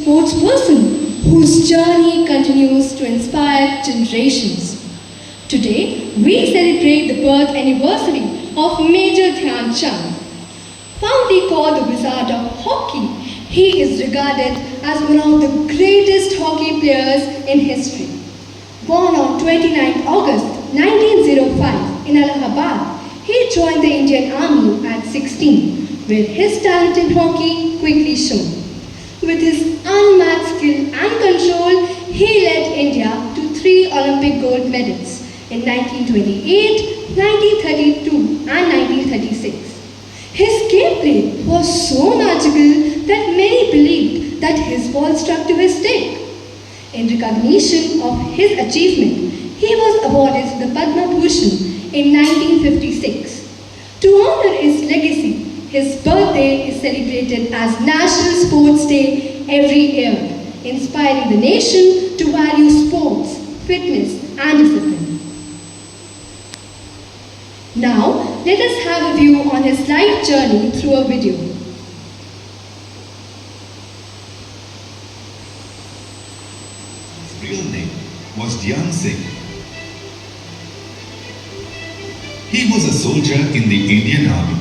sportsperson whose journey continues to inspire generations. Today, we celebrate the birth anniversary of Major Dhyan Chand. Fondly called the Wizard of Hockey, he is regarded as one of the greatest hockey players in history. Born on 29 August 1905 in Allahabad, he joined the Indian Army at 16, where his talent in hockey quickly shone. With his unmatched skill and control, he led India to 3 Olympic gold medals in 1928, 1932 and 1936. His gameplay was so magical that many believed that his ball struck to his stick. In recognition of his achievement, he was awarded the Padma Bhushan in 1956. To honor his legacy, his birthday is celebrated as National Sports Day every year, inspiring the nation to value sports, fitness and discipline. Now, let us have a view on his life journey through a video. His real name was Dhyan Singh. He was a soldier in the Indian Army.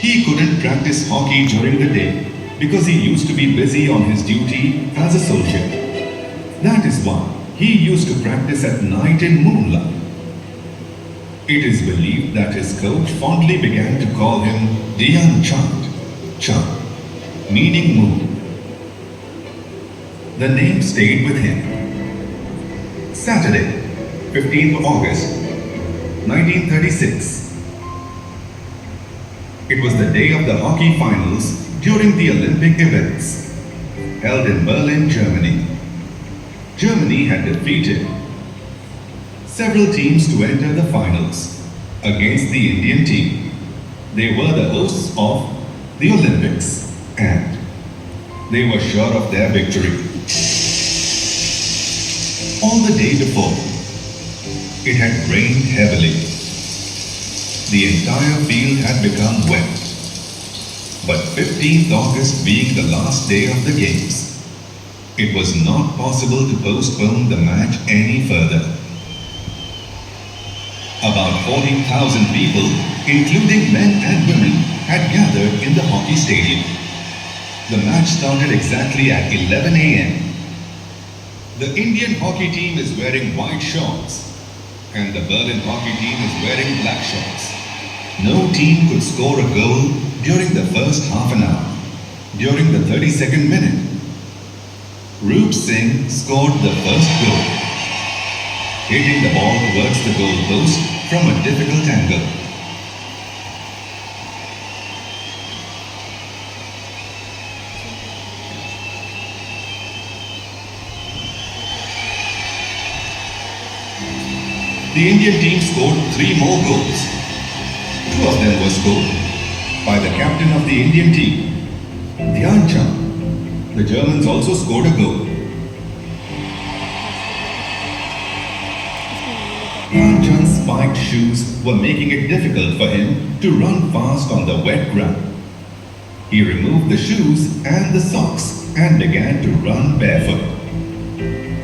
He couldn't practice hockey during the day because he used to be busy on his duty as a soldier. That is why he used to practice at night in moonlight. It is believed that his coach fondly began to call him Dhyan Chand, meaning moon. The name stayed with him. Saturday, 15th August, 1936. It was the day of the hockey finals during the Olympic events, held in Berlin, Germany. Germany had defeated several teams to enter the finals against the Indian team. They were the hosts of the Olympics and they were sure of their victory. On the day before, it had rained heavily. The entire field had become wet. But 15th August being the last day of the games, it was not possible to postpone the match any further. About 14,000 people, including men and women, had gathered in the hockey stadium. The match started exactly at 11 a.m. The Indian hockey team is wearing white shorts and the Berlin hockey team is wearing black shorts. No team could score a goal during the first half an hour. During the 32nd minute, Roop Singh scored the first goal, hitting the ball towards the goal post from a difficult angle. The Indian team scored 3 more goals. 2 of them were scored by the captain of the Indian team, Dhyan Chand. The Germans also scored a goal. Dhyan Chand's spiked shoes were making it difficult for him to run fast on the wet ground. He removed the shoes and the socks and began to run barefoot.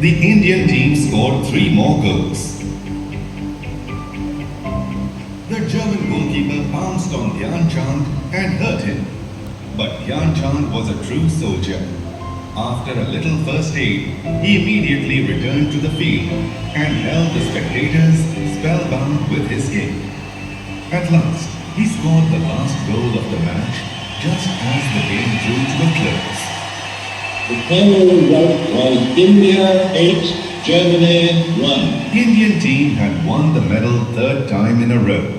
The Indian team scored 3 more goals. The German goalkeeper pounced on Dhyan Chand and hurt him. But Dhyan Chand was a true soldier. After a little first aid, he immediately returned to the field and held the spectators spellbound with his game. At last, he scored the last goal of the match just as the game drew to a close. The final result was India 8, Germany 1. The Indian team had won the medal 3rd time in a row.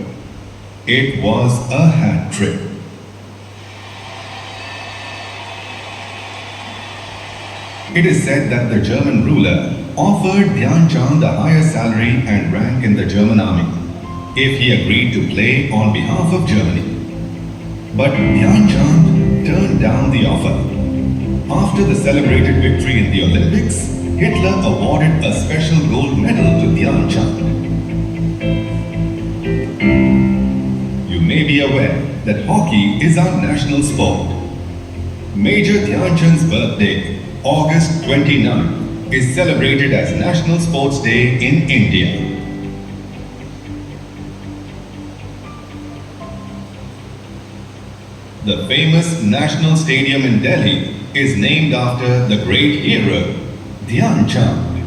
It was a hat trick. It is said that the German ruler offered Dhyan Chand a higher salary and rank in the German army if he agreed to play on behalf of Germany. But Dhyan Chand turned down the offer. After the celebrated victory in the Olympics, Hitler awarded a special gold medal to Dhyan Chand. You may be aware that hockey is our national sport. Major Dhyan Chand's birthday August 29 is celebrated as National Sports Day in India. The famous National Stadium in Delhi is named after the great hero, Dhyan Chand.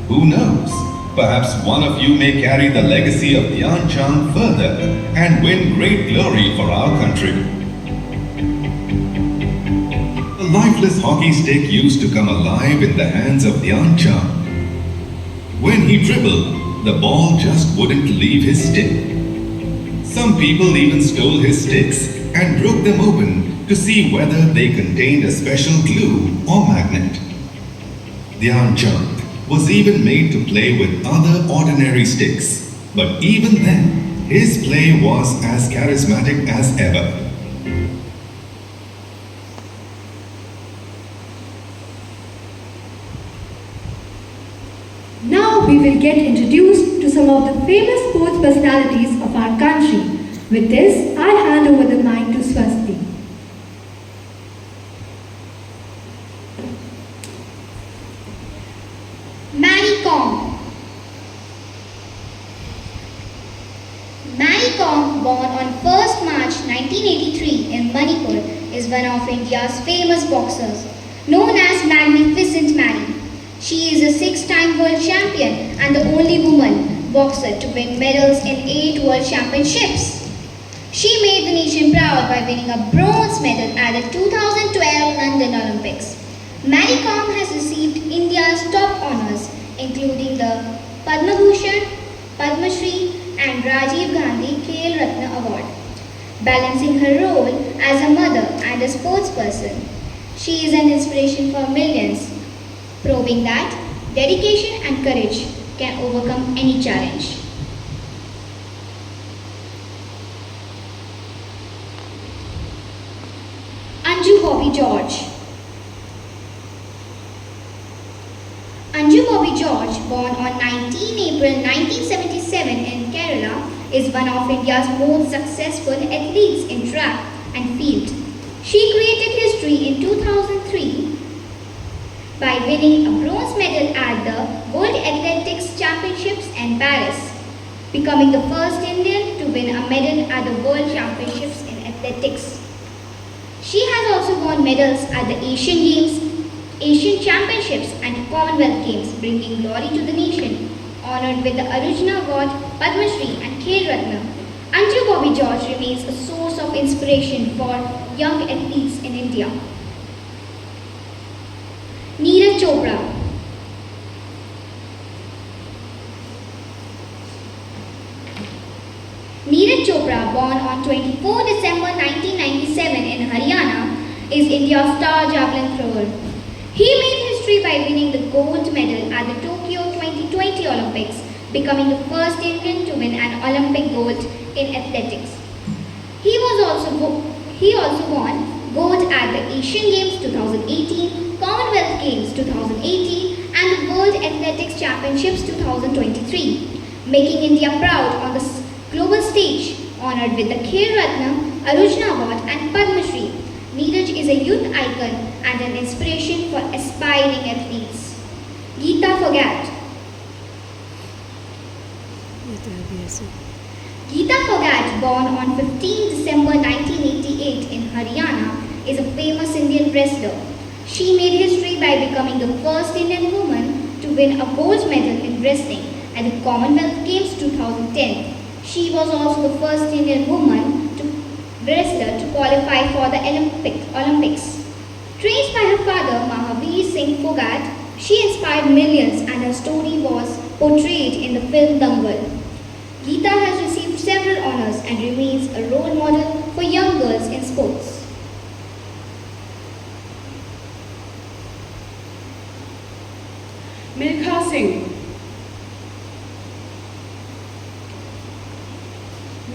Who knows? Perhaps one of you may carry the legacy of Dhyan Chand further and win great glory for our country. The lifeless hockey stick used to come alive in the hands of Dhyan Chand. When he dribbled, the ball just wouldn't leave his stick. Some people even stole his sticks and broke them open to see whether they contained a special glue or magnet. Dhyan Chand was even made to play with other ordinary sticks, but even then, his play was as charismatic as ever. Now we will get introduced to some of the famous sports personalities of our country. With this, I hand over the mic to Swasti. Mary Kom. Mary Kom, born on 1st March 1983 in Manipur, is one of India's famous boxers, known as Magnificent Mary. She is a 6-time world champion and the only woman boxer to win medals in 8 world championships. She made the nation proud by winning a bronze medal at the 2012 London Olympics. Mary Kom has received India's top honours, including the Padma Bhushan, Padma Shri and Rajiv Gandhi Khel Ratna Award. Balancing her role as a mother and a sportsperson, she is an inspiration for millions, proving that dedication and courage can overcome any challenge. Anju Bobby George. Anju Bobby George, born on 19 April 1977 in Kerala, is one of India's most successful athletes in track and field. She created history in 2003 by winning a bronze medal at the World Athletics Championships in Paris, becoming the first Indian to win a medal at the World Championships in Athletics. She has also won medals at the Asian Games, Asian Championships and Commonwealth Games, bringing glory to the nation. Honored with the Arjuna Award, Padma Shri and Khel Ratna, Anju Bobby George remains a source of inspiration for young athletes in India. Neeraj Chopra. Neeraj Chopra, born on 24 December 1997 in Haryana, is India's star javelin thrower. He made history by winning the gold medal at the Tokyo 2020 Olympics, becoming the first Indian to win an Olympic gold in athletics. He also won gold at the Asian Games 2018, Commonwealth Games 2018 and the World Athletics Championships 2023, making India proud on the global stage. Honored with the Khel Ratna, Arjuna Award and Padma Shri, Neeraj is a youth icon and an inspiration for aspiring athletes. Geeta Phogat. Geeta Phogat, born on 15 December 1988 in Haryana, is a famous Indian wrestler. She made history by becoming the first Indian woman to win a gold medal in wrestling at the Commonwealth Games 2010. She was also the first Indian woman wrestler to qualify for the Olympics. Trained by her father, Mahavir Singh Phogat, she inspired millions and her story was portrayed in the film Dangal. Geeta has received several honors and remains a role model for young girls in sports. Milkha Singh.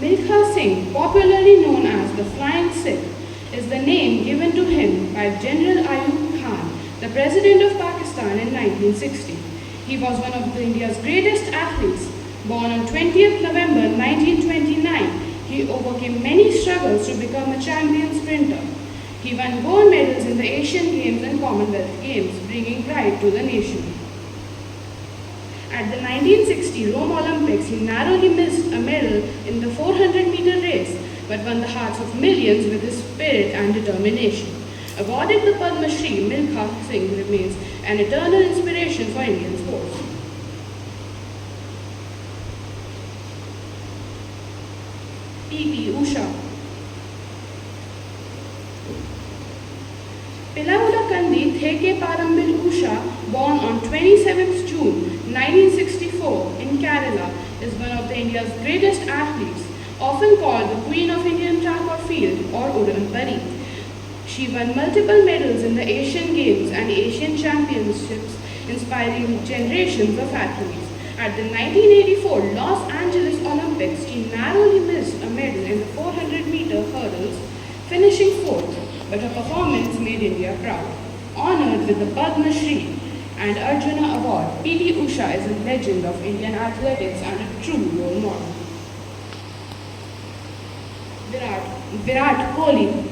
Milkha Singh, popularly known as the Flying Sikh, is the name given to him by General Ayub Khan, the President of Pakistan in 1960. He was one of India's greatest athletes. Born on 20th November 1929, he overcame many struggles to become a champion sprinter. He won gold medals in the Asian Games and Commonwealth Games, bringing pride to the nation. At the 1960 Rome Olympics, he narrowly missed a medal in the 400-meter race, but won the hearts of millions with his spirit and determination. Awarded the Padma Shri, Milkha Singh remains an eternal inspiration for Indian sports. P.T. Usha. Pilavulakandi Theke Parambil Usha, born on 27th June 1964 in Kerala, is one of the India's greatest athletes, often called the Queen of Indian track or field or Udan Pari. She won multiple medals in the Asian Games and Asian Championships, inspiring generations of athletes. At the 1984 Los Angeles Olympics, she narrowly missed a medal in the 400-meter hurdles, finishing fourth, but her performance made India proud. Honored with the Padma Shri and Arjuna Award, P.T. Usha is a legend of Indian athletics and a true role model. Virat Kohli.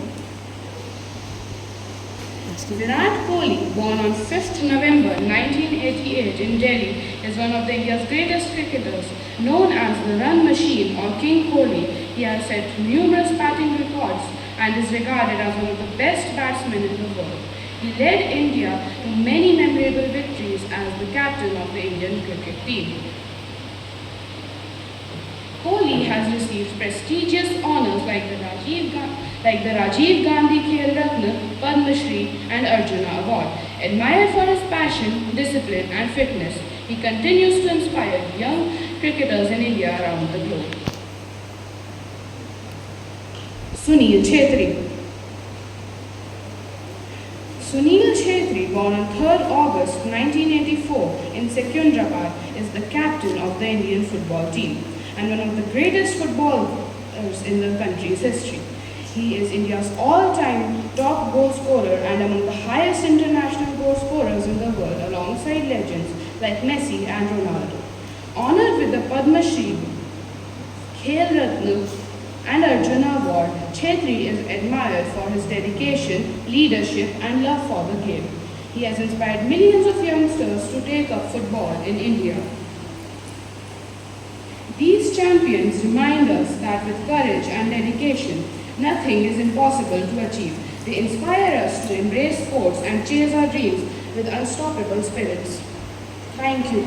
Virat Kohli, born on 5th November 1988 in Delhi, is one of India's greatest cricketers. Known as the run machine or King Kohli, he has set numerous batting records and is regarded as one of the best batsmen in the world. He led India to many memorable victories as the captain of the Indian cricket team. Kohli has received prestigious honours like the Rajiv Gandhi Khel Ratna, Padma Shri and Arjuna Award. Admired for his passion, discipline and fitness, he continues to inspire young cricketers in India around the globe. Sunil Chhetri. Sunil Chhetri, born on 3rd August 1984 in Secunderabad, is the captain of the Indian football team and one of the greatest footballers in the country's history. He is India's all-time top goal scorer and among the highest international goal scorers in the world, alongside legends like Messi and Ronaldo. Honored with the Padma Shri, Khel Ratna and Arjuna Award, Chhetri is admired for his dedication, leadership and love for the game. He has inspired millions of youngsters to take up football in India. These champions remind us that with courage and dedication, nothing is impossible to achieve. They inspire us to embrace sports and chase our dreams with unstoppable spirits. Thank you.